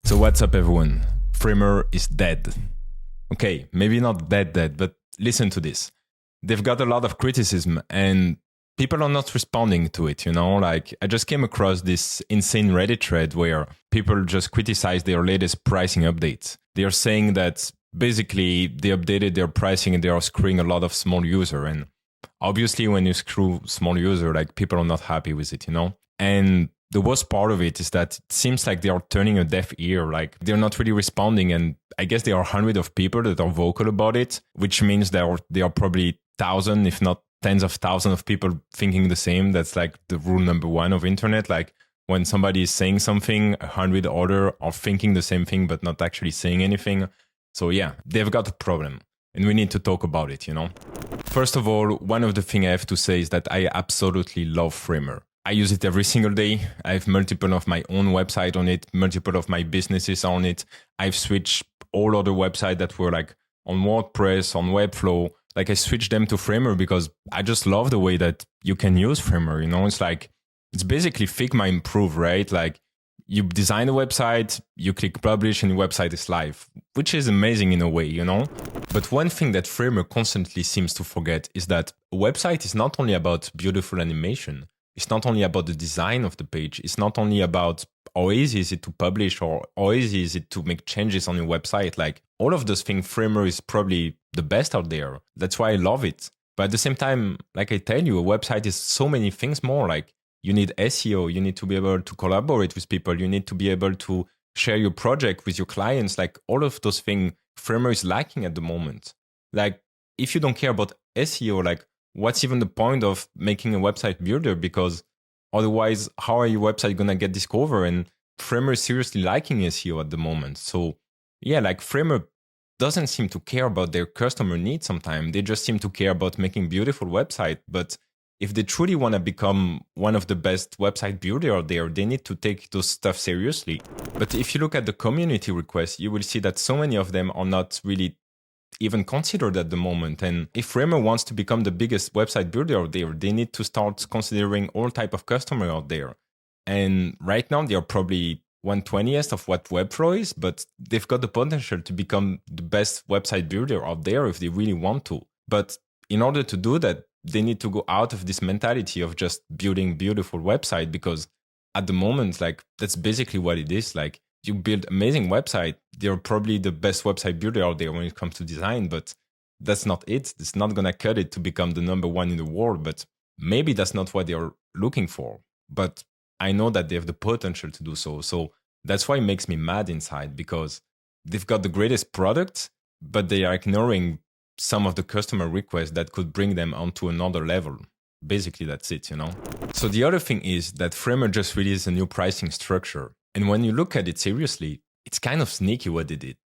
So what's up everyone? FRAMER is dead. Okay, maybe not dead, but listen to this. They've got a lot of criticism and people are not responding to it, you know? Like, I just came across this insane Reddit thread where people just criticize their latest pricing updates. They are saying that basically they updated their pricing and they are screwing a lot of small user. And obviously when you screw small user, like people are not happy with it, you know? And the worst part of it is that it seems like they are turning a deaf ear, like they're not really responding. And I guess there are hundreds of people that are vocal about it, which means there are probably thousands, if not tens of thousands of people thinking the same. That's like the rule number one of internet. Like when somebody is saying something, 100 other are thinking the same thing, but not actually saying anything. So yeah, they've got a problem and we need to talk about it, you know? First of all, one of the things I have to say is that I absolutely love FRAMER. I use it every single day. I have multiple of my own website on it, multiple of my businesses on it. I've switched all other websites that were like on WordPress, on Webflow. Like I switched them to FRAMER because I just love the way that you can use FRAMER. You know, it's like, it's basically Figma improved, right? Like you design a website, you click publish and your website is live, which is amazing in a way, you know? But one thing that FRAMER constantly seems to forget is that a website is not only about beautiful animation. It's not only about the design of the page. It's not only about how easy is it to publish or how easy is it to make changes on your website. Like all of those things, FRAMER is probably the best out there. That's why I love it. But at the same time, like I tell you, a website is so many things more. Like you need SEO, you need to be able to collaborate with people, you need to be able to share your project with your clients. Like all of those things, FRAMER is lacking at the moment. Like if you don't care about SEO, like what's even the point of making a website builder? Because otherwise, how are your website going to get discovered? And FRAMER is seriously lacking SEO at the moment. So yeah, like FRAMER doesn't seem to care about their customer needs sometimes. They just seem to care about making beautiful website. But if they truly want to become one of the best website builder out there, they need to take those stuff seriously. But if you look at the community requests, you will see that so many of them are not really even considered at the moment. And if FRAMER wants to become the biggest website builder out there, they need to start considering all type of customer out there. And right now they are probably 1/20th of what Webflow is, but they've got the potential to become the best website builder out there if they really want to. But in order to do that, they need to go out of this mentality of just building beautiful website, because at the moment, like that's basically what it is. Like you build amazing website, they're probably the best website builder out there when it comes to design, but that's not it. It's not going to cut it to become the number one in the world, but maybe that's not what they're looking for. But I know that they have the potential to do so. So that's why it makes me mad inside, because they've got the greatest product, but they are ignoring some of the customer requests that could bring them onto another level. Basically, that's it, you know? So the other thing is that FRAMER just released a new pricing structure. And when you look at it seriously, it's kind of sneaky what they did.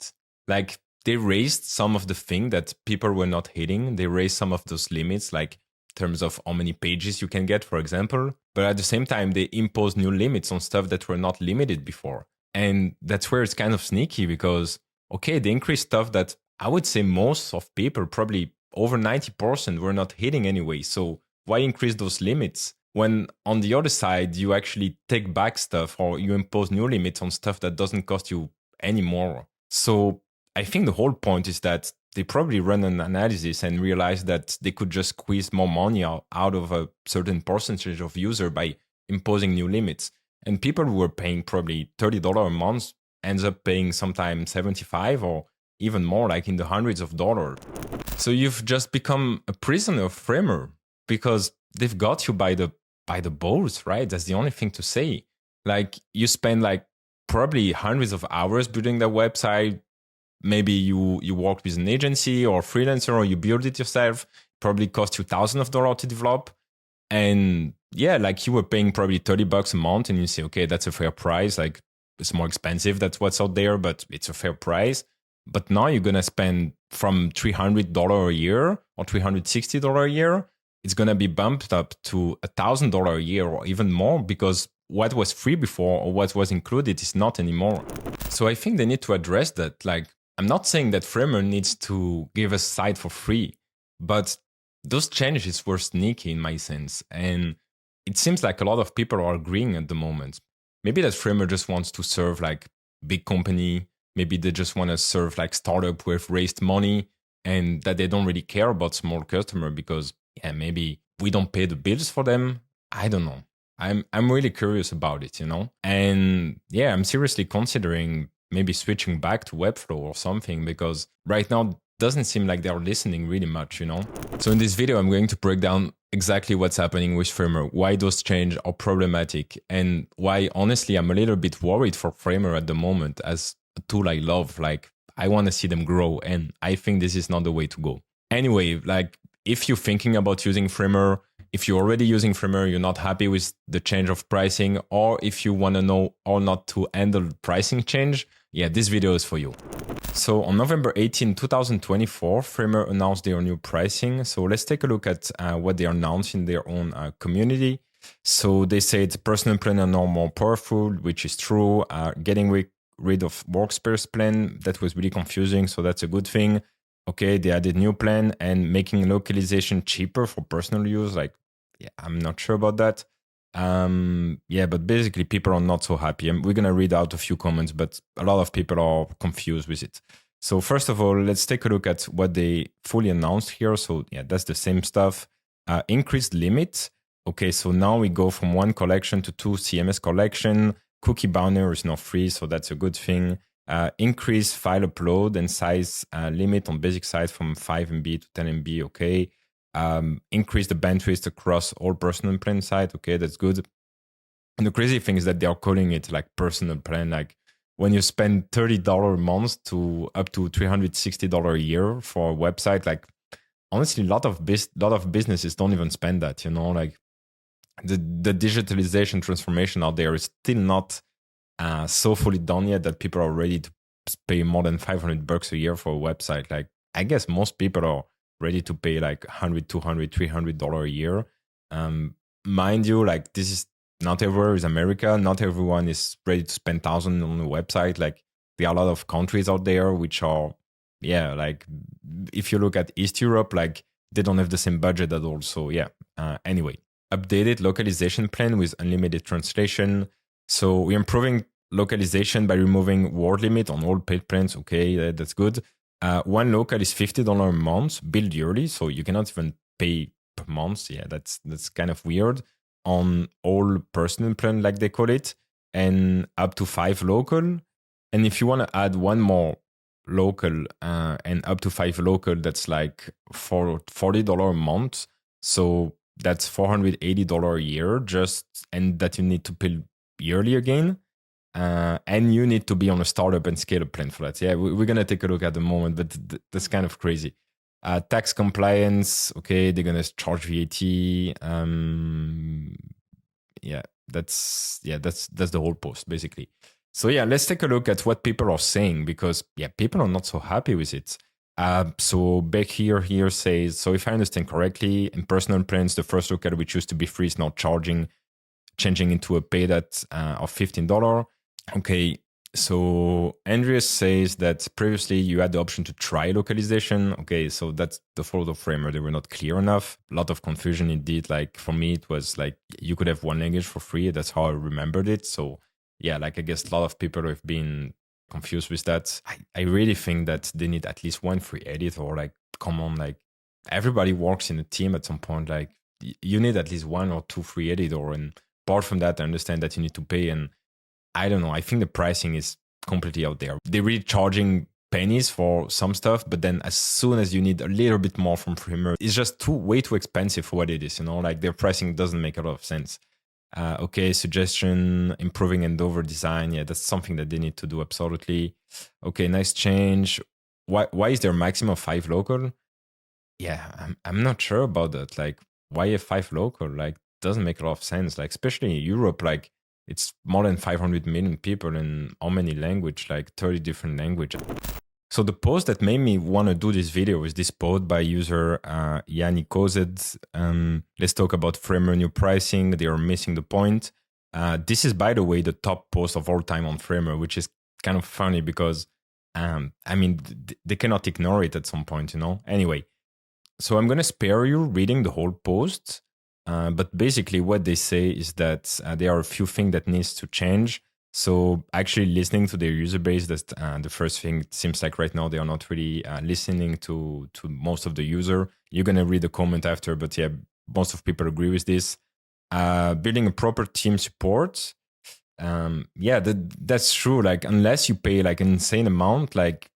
Like they raised some of the thing that people were not hitting. They raised some of those limits, like in terms of how many pages you can get, for example. But at the same time, they imposed new limits on stuff that were not limited before. And that's where it's kind of sneaky because, okay, they increased stuff that I would say most of people, probably over 90%, were not hitting anyway. So why increase those limits? When on the other side, you actually take back stuff or you impose new limits on stuff that doesn't cost you any more. So I think the whole point is that they probably run an analysis and realize that they could just squeeze more money out of a certain percentage of user by imposing new limits. And people who were paying probably $30 a month ends up paying sometimes $75 or even more, like in the hundreds of dollars. So you've just become a prisoner of FRAMER because they've got you by the balls, right? That's the only thing to say. Like you spend like probably hundreds of hours building that website. Maybe you worked with an agency or freelancer or you build it yourself. Probably cost you thousands of dollars to develop. And yeah, like you were paying probably $30 a month and you say, okay, that's a fair price. Like it's more expensive. That's what's out there, but it's a fair price. But now you're going to spend from $300 a year or $360 a year. It's going to be bumped up to $1,000 a year or even more because what was free before or what was included is not anymore. So I think they need to address that. Like, I'm not saying that FRAMER needs to give us site for free, but those changes were sneaky in my sense. And it seems like a lot of people are agreeing at the moment. Maybe that FRAMER just wants to serve like big company. Maybe they just want to serve like startup who have raised money and that they don't really care about small customer because yeah, maybe we don't pay the bills for them. I don't know. I'm really curious about it, you know? And yeah, I'm seriously considering maybe switching back to Webflow or something because right now it doesn't seem like they're listening really much, you know? So in this video, I'm going to break down exactly what's happening with Framer, why those changes are problematic, and why honestly I'm a little bit worried for Framer at the moment as a tool I love. Like I want to see them grow, and I think this is not the way to go. Anyway, like if you're thinking about using Framer, if you're already using Framer, you're not happy with the change of pricing, or if you want to know how not to handle pricing change, yeah, this video is for you. So on November 18, 2024, Framer announced their new pricing. So let's take a look at what they announced in their own community. So they said personal plan are now more powerful, which is true. Getting rid of workspace plan, that was really confusing, so that's a good thing. Okay, they added new plan and making localization cheaper for personal use. Like, yeah, I'm not sure about that. Yeah, but basically people are not so happy. We're going to read out a few comments, but a lot of people are confused with it. So first of all, let's take a look at what they fully announced here. So yeah, that's the same stuff. Increased limit. Okay, so now we go from 1 collection to 2 CMS collection. Cookie banner is now free, so that's a good thing. Increase file upload and size limit on basic size from 5 MB to 10 MB. Okay. Increase the bandwidth across all personal plan site. Okay, that's good. And the crazy thing is that they are calling it like personal plan. Like when you spend $30 a month to up to $360 a year for a website, like honestly, a lot of businesses don't even spend that. You know, like the digitalization transformation out there is still not so fully done yet that people are ready to pay more than $500 a year for a website. Like I guess most people are ready to pay like $100, $200, $300 a year. Mind you, like this is not everywhere is America. Not everyone is ready to spend thousands on a website. Like there are a lot of countries out there which are, yeah, like if you look at East Europe, like they don't have the same budget at all. So yeah, anyway, updated localization plan with unlimited translation. So we're improving localization by removing word limit on all paid plans. Okay, that's good. One local is $50 a month, billed yearly, so you cannot even pay per month. Yeah, that's kind of weird. On all personal plan, like they call it, and up to 5 local. And if you want to add one more local and up to 5 local, that's like for $40 a month. So that's $480 a year, and that you need to pay yearly again. And you need to be on a startup and scale up plan for that. Yeah, we're going to take a look at the moment, but that's kind of crazy. Tax compliance, okay, they're going to charge VAT. Yeah, that's the whole post, basically. So yeah, let's take a look at what people are saying, because yeah, people are not so happy with it. So Beck here says, so if I understand correctly, in personal plans, the first local which used to be free is now changing into a paid at of $15. Okay, so Andreas says that previously you had the option to try localization. Okay, so that's the fault of Framer. They were not clear enough. A lot of confusion indeed. Like for me, it was like you could have one language for free. That's how I remembered it. So yeah, like I guess a lot of people have been confused with that. I really think that they need at least one free editor. Like, come on, like everybody works in a team at some point. Like you need at least 1 or 2 free editor. And apart from that, I understand that you need to pay. And I don't know. I think the pricing is completely out there. They're really charging pennies for some stuff, but then as soon as you need a little bit more from Framer, it's just way too expensive for what it is. You know, like their pricing doesn't make a lot of sense. Okay, suggestion, improving endover design. Yeah, that's something that they need to do absolutely. Okay, nice change. Why is there a maximum of 5 local? Yeah, I'm not sure about that. Like, why a 5 local? Like, doesn't make a lot of sense. Like, especially in Europe, like it's more than 500 million people in how many language? Like 30 different languages. So the post that made me want to do this video is this post by user Yanni Kozed. Let's talk about Framer new pricing. They are missing the point. This is, by the way, the top post of all time on Framer, which is kind of funny because, I mean, they cannot ignore it at some point, you know? Anyway, so I'm going to spare you reading the whole post. But basically what they say is that there are a few things that needs to change. So actually listening to their user base, that's the first thing. It seems like right now they are not really listening to most of the user. You're gonna read the comment after, but yeah, most of people agree with this. Building a proper team support. Yeah, that's true. Like unless you pay like an insane amount, like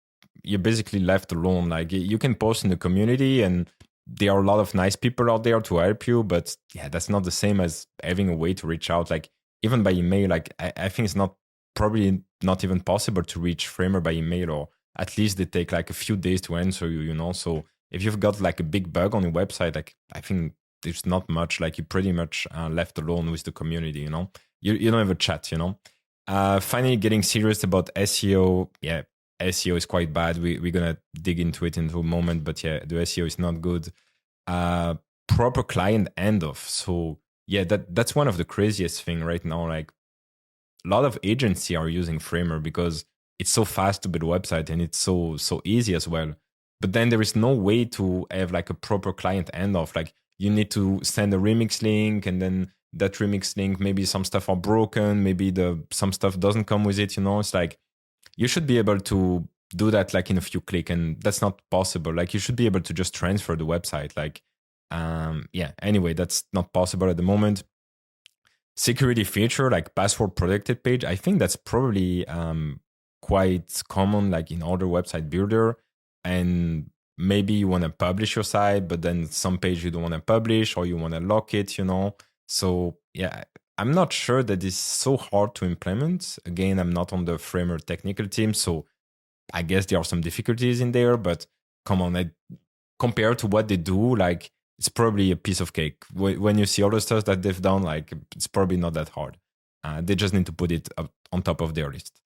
you're basically left alone. Like you can post in the community and there are a lot of nice people out there to help you, but yeah, that's not the same as having a way to reach out. Like even by email, like I think it's not probably not even possible to reach Framer by email, or at least they take like a few days to answer you, you know? So if you've got like a big bug on your website, like I think there's not much, like you're pretty much left alone with the community, you know? You don't have a chat, you know? Finally, getting serious about SEO. Yeah, SEO is quite bad. We're gonna dig into it in a moment, but yeah, the SEO is not good. Proper client handoff. So yeah, that's one of the craziest thing right now. Like a lot of agency are using Framer because it's so fast to build a website and it's so easy as well. But then there is no way to have like a proper client handoff. Like you need to send a remix link, and then that remix link, maybe some stuff are broken, maybe some stuff doesn't come with it, you know? It's like you should be able to do that like in a few clicks, and that's not possible. Like you should be able to just transfer the website. Like yeah, anyway, that's not possible at the moment. Security feature like password protected page, I think that's probably quite common like in other website builder. And maybe you want to publish your site, but then some page you don't want to publish, or you want to lock it, you know? So yeah, I'm not sure that it's so hard to implement. Again, I'm not on the Framer technical team, so I guess there are some difficulties in there, but come on, compared to what they do, like it's probably a piece of cake. When you see all the stuff that they've done, like it's probably not that hard. They just need to put it up on top of their list.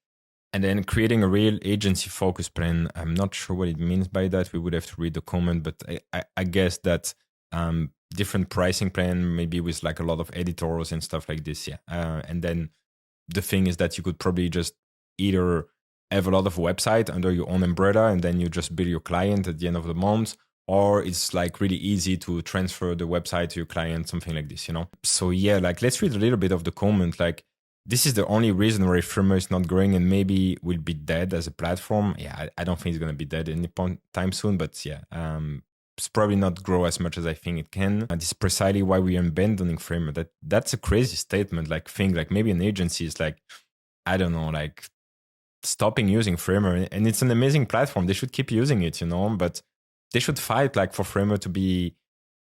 And then creating a real agency focus plan. I'm not sure what it means by that. We would have to read the comment, but I guess that different pricing plan, maybe with like a lot of editors and stuff like this. Yeah. And then the thing is that you could probably just either have a lot of website under your own umbrella, and then you just bill your client at the end of the month, or it's like really easy to transfer the website to your client, something like this, you know? So yeah, like let's read a little bit of the comment. Like this is the only reason why Framer is not growing and maybe will be dead as a platform. Yeah, I don't think it's going to be dead any point time soon, but yeah, it's probably not grow as much as I think it can. And this is precisely why we are abandoning Framer. That's a crazy statement. Like think like maybe an agency is like, I don't know, like stopping using Framer, and it's an amazing platform. They should keep using it, you know, but they should fight like for Framer to be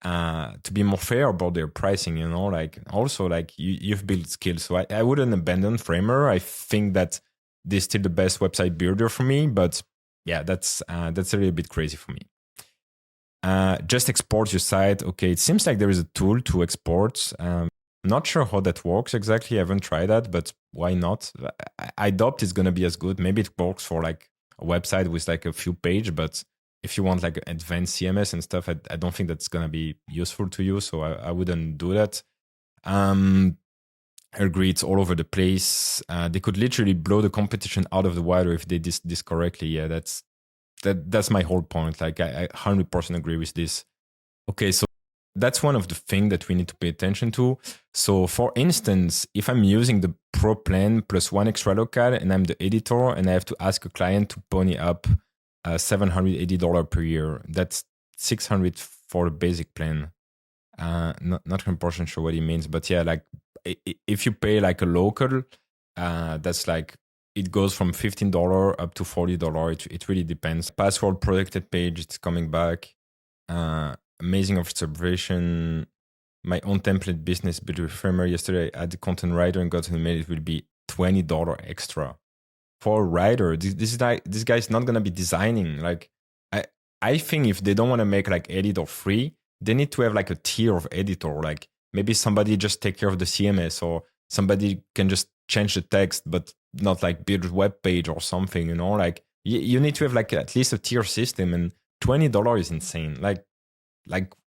more fair about their pricing, you know, like also like you've built skills. So I wouldn't abandon Framer. I think that they're still the best website builder for me, but yeah, that's a little bit crazy for me. Just export your site. Okay, it seems like there is a tool to export. Not sure how that works exactly. I haven't tried that, but why not? I doubt it's going to be as good. Maybe it works for like a website with like a few pages, but if you want like advanced CMS and stuff, I don't think that's going to be useful to you. So I wouldn't do that. I agree, it's all over the place. They could literally blow the competition out of the water if they did this correctly. Yeah, that's my whole point. Like I 100% agree with this. Okay, so that's one of the things that we need to pay attention to. So for instance, if I'm using the pro plan plus one extra local and I'm the editor and I have to ask a client to pony up $780 per year, that's $600 for the basic plan. Not 100% sure what he means, but yeah, like if you pay like a local, that's like it goes from $15 up to $40. It really depends. Password protected page, it's coming back. Amazing observation. My own template business built with Framer yesterday. I had the content writer and got an email. It will be $20 extra for a writer. This guy is not gonna be designing. Like I think if they don't want to make like editor free, they need to have like a tier of editor. Like maybe somebody just take care of the CMS, or somebody can just change the text, but not like build a web page or something. You know, like you need to have like at least a tier system. And $20 is insane. Like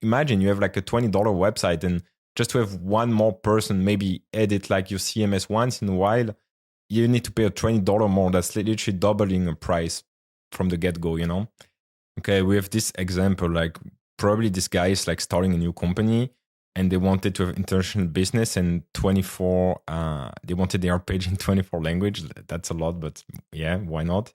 imagine you have like a $20 website, and just to have one more person maybe edit like your CMS once in a while, you need to pay a $20 more. That's literally doubling the price from the get-go, you know? Okay, we have this example, like probably this guy is like starting a new company. and they wanted to have international business and 24. They wanted their page in 24 language. That's a lot, but yeah, why not?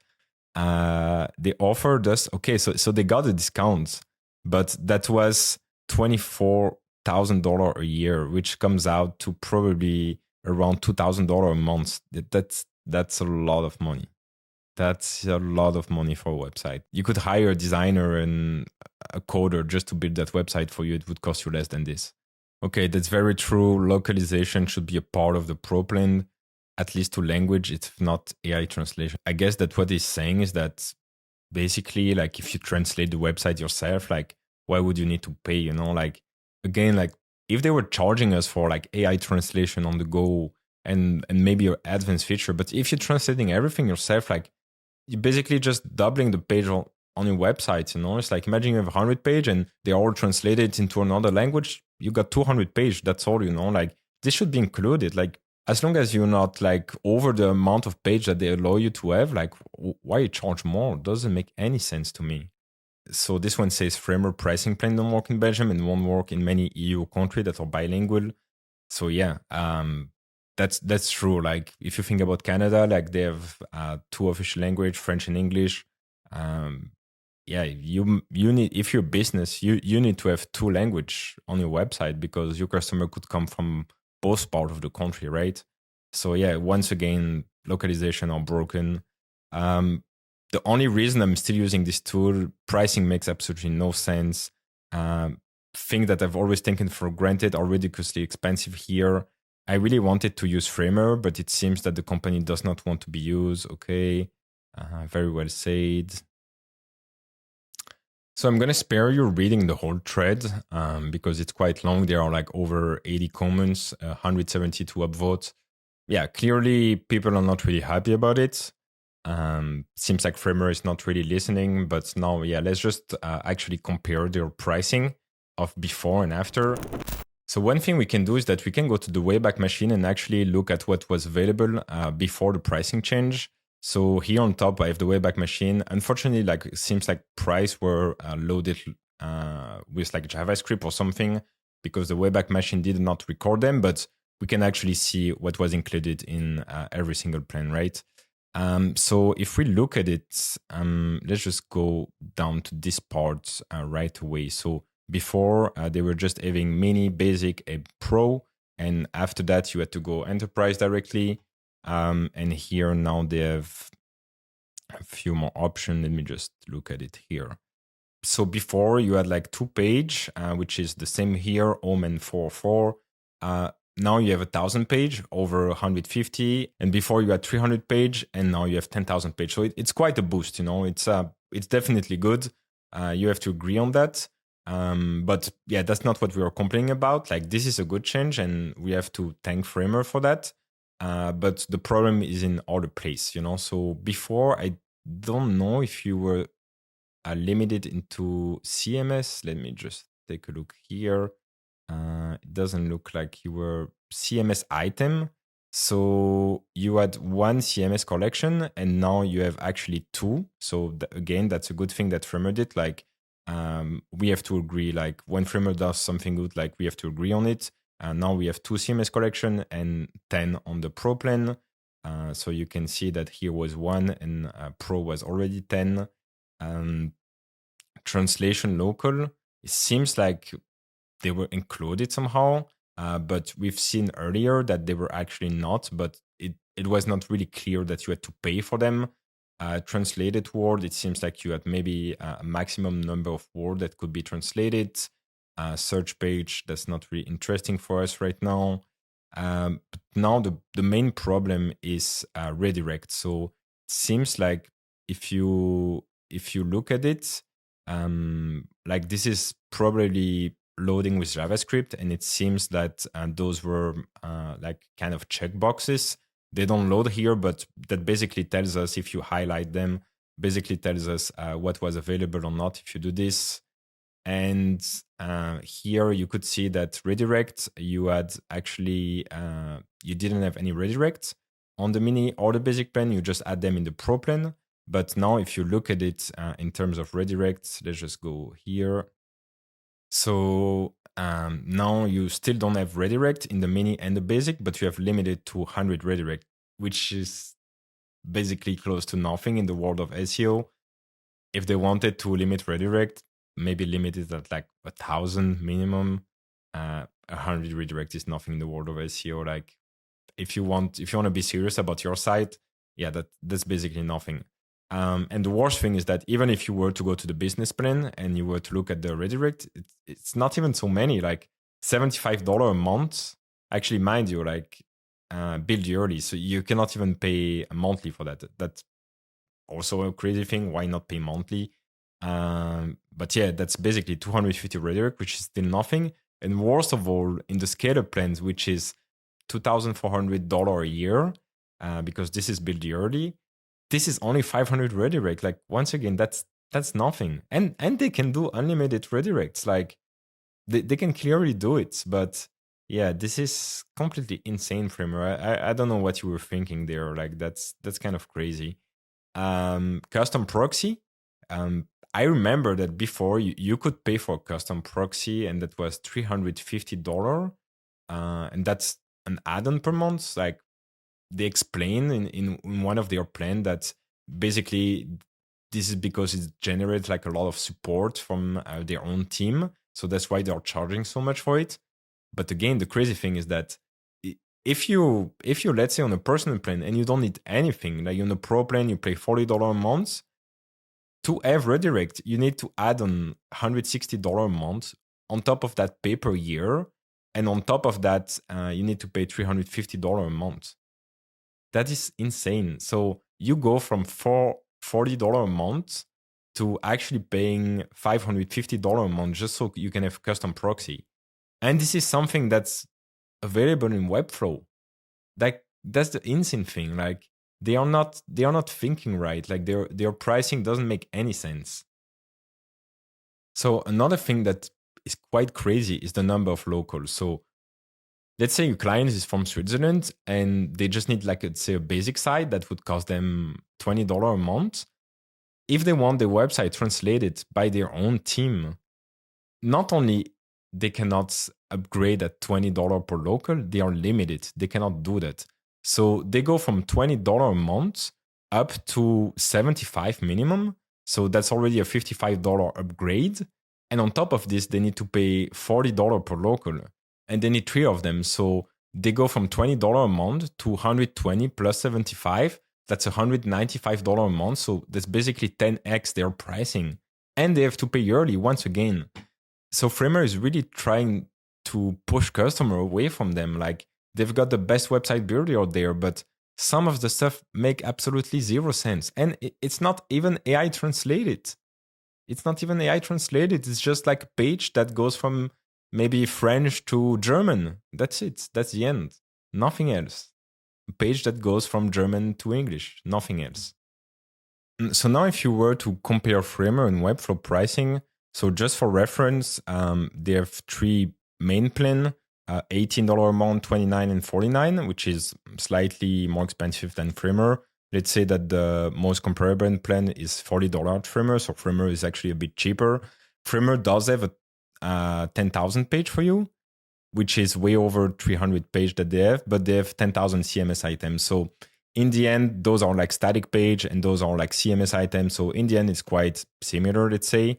They offered us so they got a discount, but that was $24,000 a year, which comes out to probably around $2,000 a month. That's a lot of money. That's a lot of money for a website. You could hire a designer and a coder just to build that website for you. It would cost you less than this. Okay, that's very true. Localization should be a part of the Pro plan, at least to language, if not AI translation. I guess that what he's saying is that basically, like, if you translate the website yourself, like, why would you need to pay? You know, like, again, like, if they were charging us for like AI translation on the go and maybe your advanced feature, but if you're translating everything yourself, like, you're basically just doubling the page on your website. You know, it's like, imagine you have 100 page and they're all translated into another language. You got 200 page. That's all. You know, like, this should be included. Like, as long as you're not like over the amount of page that they allow you to have, like, why you charge more? Doesn't make any sense to me. So this one says FRAMER pricing plan don't work in Belgium and won't work in many EU countries that are bilingual. So yeah, that's true. Like, if you think about Canada, like, they have two official language, French and English. Yeah, you need, if you're a business, you need to have two language on your website because your customer could come from both parts of the country, right? So yeah, once again, localization are broken. The only reason I'm still using this tool, pricing makes absolutely no sense. Things that I've always taken for granted are ridiculously expensive here. I really wanted to use Framer, but it seems that the company does not want to be used. Okay, very well said. So I'm going to spare you reading the whole thread because it's quite long. There are like over 80 comments, 172 upvotes. Yeah, clearly people are not really happy about it. Seems like Framer is not really listening, but now, yeah, let's just actually compare their pricing of before and after. So one thing we can do is that we can go to the Wayback Machine and actually look at what was available before the pricing change. So here on top, I have the Wayback Machine. Unfortunately, like, it seems like price were loaded with like JavaScript or something because the Wayback Machine did not record them, but we can actually see what was included in every single plan, right? So if we look at it, let's just go down to this part right away. So before, they were just having mini, basic, and pro, and after that, you had to go enterprise directly. And here now they have a few more options. Let me just look at it here. So before you had like 2 page, which is the same here, home and 404. Now you have 1,000 page, over 150, and before you had 300 page, and now you have 10,000 page. So it's quite a boost, you know. It's definitely good. You have to agree on that. But yeah, that's not what we are complaining about. Like, this is a good change, and we have to thank Framer for that. But the problem is in other place, you know. So before, I don't know if you were limited into CMS. Let me just take a look here. It doesn't look like you were CMS item. So you had one CMS collection, and now you have actually two. So again, that's a good thing that Framer did. Like, we have to agree. Like, when Framer does something good, like, we have to agree on it. And now we have two CMS collection and 10 on the Pro plan. So you can see that here was one, and Pro was already 10. Translation local, it seems like they were included somehow, but we've seen earlier that they were actually not, but it was not really clear that you had to pay for them. Translated word, it seems like you had maybe a maximum number of words that could be translated. Search page, that's not really interesting for us right now. But now the main problem is redirect. So it seems like if you look at it, like, this is probably loading with JavaScript, and it seems that those were like kind of checkboxes. They don't load here, but that basically tells us, if you highlight them, basically tells us what was available or not if you do this. And here you could see that redirect, you had actually, you didn't have any redirect on the mini or the basic plan. You just add them in the pro plan. But now if you look at it in terms of redirects, let's just go here. So now you still don't have redirect in the mini and the basic, but you have limited to 100 redirect, which is basically close to nothing in the world of SEO. If they wanted to limit redirect, maybe limit it at like 1,000 minimum. 100 redirect is nothing in the world of SEO. Like if you want to be serious about your site, yeah, that's basically nothing. And the worst thing is that even if you were to go to the business plan and you were to look at the redirect, it's not even so many, like $75 a month. Actually, mind you, like build yearly, so you cannot even pay monthly for that. That's also a crazy thing. Why not pay monthly? But yeah, that's basically 250 redirect, which is still nothing. And worst of all, in the scale up plans, which is $2,400 a year, because this is built yearly, this is only 500 redirect. Like once again, that's nothing. And they can do unlimited redirects. Like they can clearly do it. But yeah, this is completely insane, Framer. I don't know what you were thinking there. Like that's kind of crazy. Custom proxy. I remember that before you could pay for a custom proxy, and that was $350, and that's an add-on per month. Like they explain in one of their plan that basically this is because it generates like a lot of support from their own team, so that's why they're charging so much for it. But again, the crazy thing is that if you let's say on a personal plan and you don't need anything, like on a pro plan you pay $40 a month, to have redirect you need to add on $160 a month on top of that pay per year, and on top of that you need to pay $350 a month. That is insane. So you go from $40 a month to actually paying $550 a month just so you can have custom proxy. And this is something that's available in Webflow. Like that's the insane thing. Like they are not thinking right. Like their pricing doesn't make any sense. So another thing that is quite crazy is the number of locals. So let's say your client is from Switzerland and they just need like say a basic site that would cost them $20 a month. If they want their website translated by their own team, not only they cannot upgrade at $20 per local, they are limited. They cannot do that. So they go from $20 a month up to $75 minimum. So that's already a $55 upgrade. And on top of this, they need to pay $40 per local. And they need 3 of them. So they go from $20 a month to $120 plus 75. That's $195 a month. So that's basically 10x their pricing. And they have to pay yearly once again. So Framer is really trying to push customer away from them. Like they've got the best website builder out there, but some of the stuff make absolutely zero sense. And it's not even AI translated. It's not even AI translated. It's just like a page that goes from maybe French to German. That's it. That's the end. Nothing else. A page that goes from German to English. Nothing else. So now if you were to compare Framer and Webflow pricing, so just for reference, they have 3 main plan, $18 a month, $29 and $49, which is slightly more expensive than Framer. Let's say that the most comparable plan is $40 at Framer, so Framer is actually a bit cheaper. Framer does have a 10,000 page for you, which is way over 300 page that they have, but they have 10,000 CMS items. So in the end, those are like static page and those are like CMS items. So in the end, it's quite similar, let's say.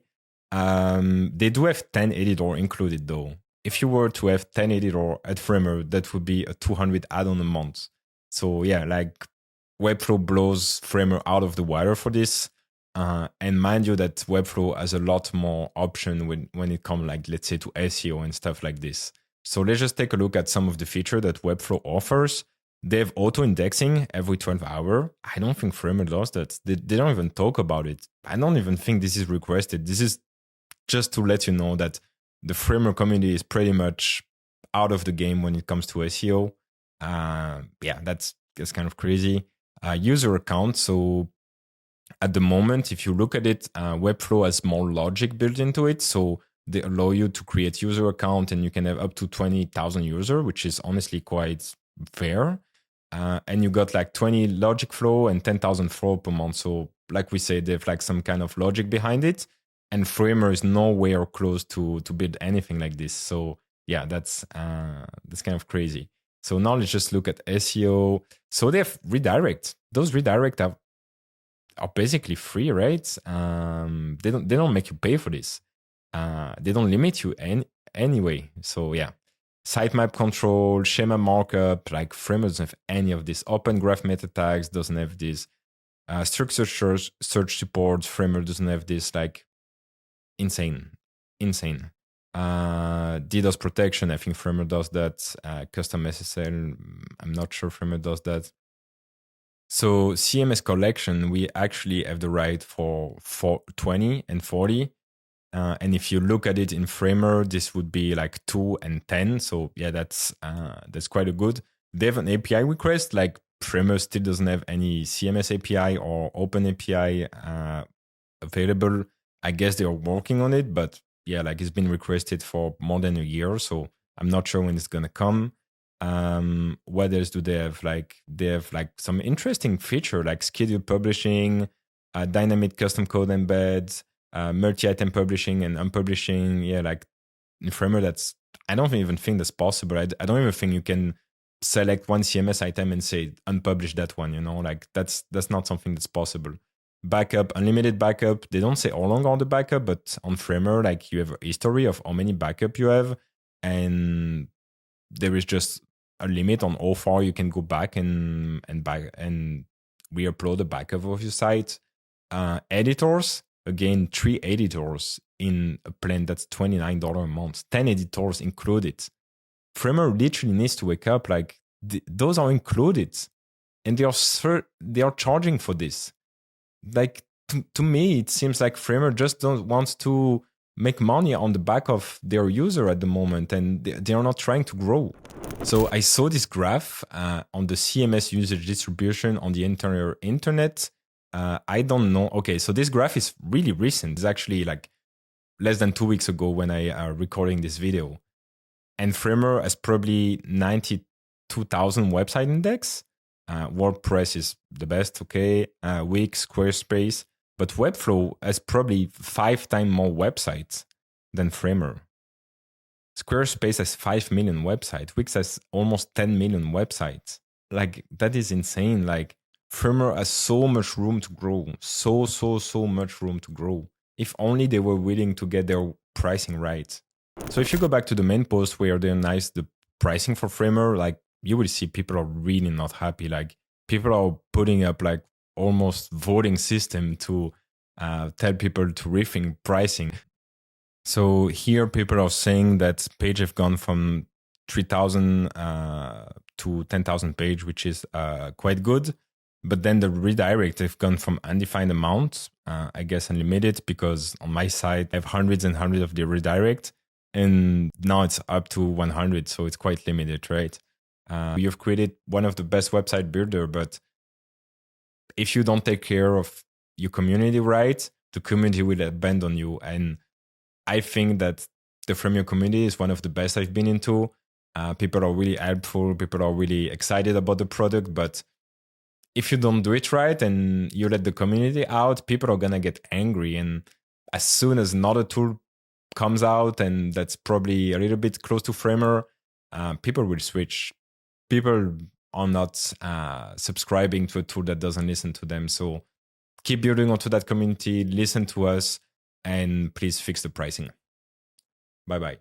They do have 10 editor included though. If you were to have 10 editor at Framer, that would be a 200 add-on a month. So yeah, like Webflow blows Framer out of the water for this. And mind you that Webflow has a lot more option when it comes like, let's say, to SEO and stuff like this. So let's just take a look at some of the feature that Webflow offers. They have auto-indexing every 12 hours. I don't think Framer does that. They don't even talk about it. I don't even think this is requested. This is just to let you know that the Framer community is pretty much out of the game when it comes to SEO. Yeah, that's kind of crazy. User account. So at the moment, if you look at it, Webflow has more logic built into it. So they allow you to create user account and you can have up to 20,000 users, which is honestly quite fair. And you got like 20 logic flow and 10,000 flow per month. So like we say, they have like some kind of logic behind it. And Framer is nowhere close to build anything like this. So yeah, that's kind of crazy. So now let's just look at SEO. So they have redirect. Those redirect are basically free, right? They don't make you pay for this. They don't limit you anyway. So yeah, sitemap control, schema markup, like Framer doesn't have any of this. Open graph meta tags doesn't have this. Structured search support, Framer doesn't have this. Like insane. DDoS protection, I think Framer does that. Custom SSL, I'm not sure Framer does that. So CMS collection, we actually have the right for 20 and 40. And if you look at it in Framer, this would be like 2 and 10. So yeah, that's quite a good. They have an API request. Like Framer still doesn't have any CMS API or Open API available. I guess they are working on it, but yeah, like it's been requested for more than a year. So I'm not sure when it's gonna come. What else do they have? Like they have like some interesting feature like scheduled publishing, dynamic custom code embeds, multi-item publishing and unpublishing. Yeah, like in Framer, I don't even think that's possible. I don't even think you can select one CMS item and say unpublish that one. Like that's not something that's possible. Backup, unlimited backup. They don't say how long on the backup, but on Framer, like you have a history of how many backup you have, and there is just a limit on how far you can go back and re-upload the backup of your site. Editors, again, 3 editors in a plan that's $29 a month, 10 editors included. Framer literally needs to wake up. Like those are included, and they are charging for this. Like to me, it seems like Framer just wants to make money on the back of their user at the moment, and they are not trying to grow. So I saw this graph on the CMS usage distribution on the entire internet. I don't know. Okay, so this graph is really recent. It's actually like less than 2 weeks ago when I recording this video. And Framer has probably 92,000 website index. WordPress is the best, okay? Wix, Squarespace. But Webflow has probably 5 times more websites than Framer. Squarespace has 5 million websites. Wix has almost 10 million websites. Like, that is insane. Like, Framer has so much room to grow. So much room to grow. If only they were willing to get their pricing right. So if you go back to the main post where they analyze the pricing for Framer, like, you will see people are really not happy. Like, people are putting up like almost voting system to tell people to rethink pricing. So here people are saying that page have gone from 3,000 to 10,000 page, which is quite good. But then the redirect have gone from undefined amount, I guess unlimited, because on my site I have hundreds and hundreds of the redirect, and now it's up to 100, so it's quite limited, right? You've created one of the best website builder, but if you don't take care of your community right, the community will abandon you. And I think that the Frameer community is one of the best I've been into. People are really helpful. People are really excited about the product. But if you don't do it right and you let the community out, people are going to get angry. And as soon as another tool comes out, and that's probably a little bit close to Framer, people will switch. People are not subscribing to a tool that doesn't listen to them. So keep building onto that community, listen to us, and please fix the pricing. Bye-bye.